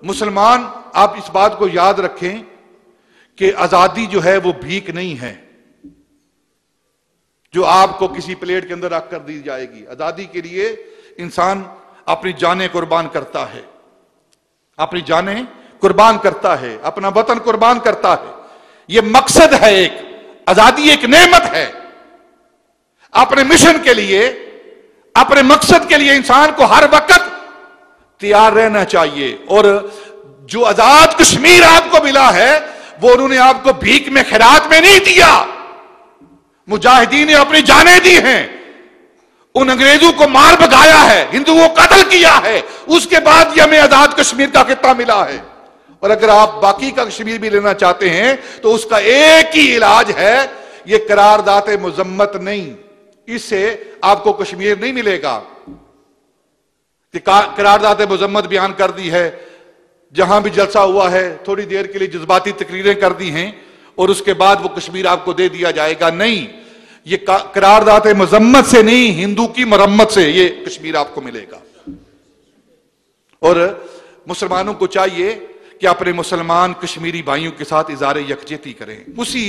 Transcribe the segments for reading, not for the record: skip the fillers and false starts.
مسلمان آپ اس بات کو یاد رکھیں کہ آزادی جو ہے وہ بھیک نہیں ہے جو آپ کو کسی پلیٹ کے اندر رکھ کر دی جائے گی. آزادی کے لیے انسان اپنی جانیں قربان کرتا ہے, اپنی جانیں قربان کرتا ہے, اپنا وطن قربان کرتا ہے. یہ مقصد ہے, ایک آزادی ایک نعمت ہے. اپنے مشن کے لیے, اپنے مقصد کے لیے انسان کو ہر وقت تیار رہنا چاہیے. اور جو آزاد کشمیر آپ کو ملا ہے وہ انہوں نے آپ کو بھیک میں خیرات میں نہیں دیا. مجاہدین نے اپنی جانیں دی ہیں, ان انگریزوں کو مار بھگایا ہے, ہندوؤں کو قتل کیا ہے, اس کے بعد یہ ہمیں آزاد کشمیر کا خطہ ملا ہے. اور اگر آپ باقی کا کشمیر بھی لینا چاہتے ہیں تو اس کا ایک ہی علاج ہے, یہ قرارداد مذمت نہیں. اس سے آپ کو کشمیر نہیں ملے گا. قرارداد مذمت بیان کر دی ہے, جہاں بھی جلسہ ہوا ہے تھوڑی دیر کے لیے جذباتی تقریریں کر دی ہیں اور اس کے بعد وہ کشمیر آپ کو دے دیا جائے گا. نہیں, یہ قرارداد مذمت سے نہیں, ہندو کی مرمت سے یہ کشمیر آپ کو ملے گا. اور مسلمانوں کو چاہیے کہ اپنے مسلمان کشمیری بھائیوں کے ساتھ اظہار یکجہتی کریں. اسی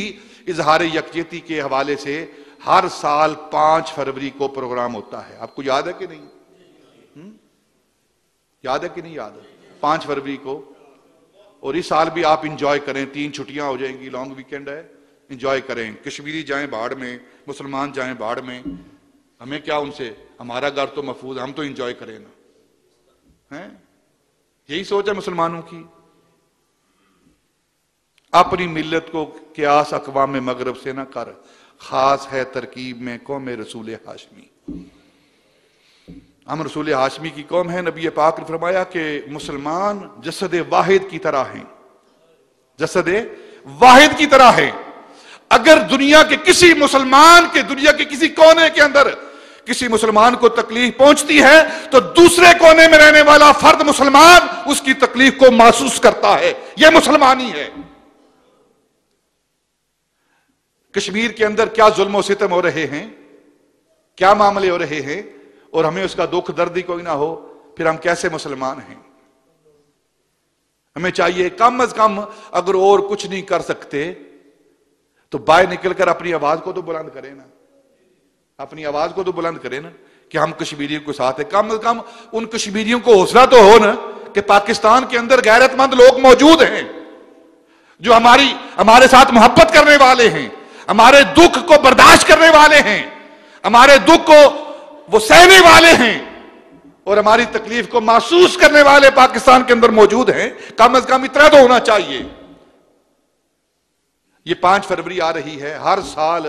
اظہار یکجہتی کے حوالے سے ہر سال 5 فروری کو پروگرام ہوتا ہے. آپ کو یاد ہے کہ نہیں؟ یاد ہے کہ نہیں یاد ہے؟ 5 فروری کو. اور اس سال بھی آپ انجوائے کریں, 3 چھٹیاں ہو جائیں گی, لانگ ویکینڈ ہے, انجوائے کریں. کشمیری جائیں باڑ میں, مسلمان جائیں باڑ میں, ہمیں کیا ان سے, ہمارا گھر تو محفوظ, ہم تو انجوائے کریں نا. یہی سوچ ہے مسلمانوں کی. اپنی ملت کو قیاس اقوام مغرب سے نہ کر, خاص ہے ترکیب میں قوم رسول ہاشمی. ہم رسول ہاشمی کی قوم ہے. نبی پاک نے فرمایا کہ مسلمان جسد واحد کی طرح ہیں, جسد واحد کی طرح ہیں. اگر دنیا کے کسی مسلمان کے, دنیا کے کسی کونے کے اندر کسی مسلمان کو تکلیف پہنچتی ہے تو دوسرے کونے میں رہنے والا فرد مسلمان اس کی تکلیف کو محسوس کرتا ہے. یہ مسلمانی ہے. کشمیر کے اندر کیا ظلم و ستم ہو رہے ہیں, کیا معاملے ہو رہے ہیں, اور ہمیں اس کا دکھ درد ہی کوئی نہ ہو, پھر ہم کیسے مسلمان ہیں؟ ہمیں چاہیے کم از کم, اگر اور کچھ نہیں کر سکتے تو باہر نکل کر اپنی آواز کو تو بلند کریں نا, اپنی آواز کو تو بلند کریں نا کہ ہم کشمیریوں کے ساتھ ہیں. کم از کم ان کشمیریوں کو حوصلہ تو ہو نا کہ پاکستان کے اندر غیرت مند لوگ موجود ہیں جو ہمارے ساتھ محبت کرنے والے ہیں, ہمارے دکھ کو برداشت کرنے والے ہیں, ہمارے دکھ کو وہ سہنے والے ہیں, اور ہماری تکلیف کو محسوس کرنے والے پاکستان کے اندر موجود ہیں. کم از کم اتنا تو ہونا چاہیے. یہ 5 فروری آ رہی ہے, ہر سال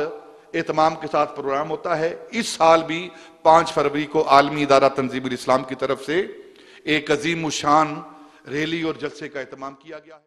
اہتمام کے ساتھ پروگرام ہوتا ہے. اس سال بھی 5 فروری کو عالمی ادارہ تنظیم الاسلام کی طرف سے ایک عظیم الشان ریلی اور جلسے کا اہتمام کیا گیا ہے.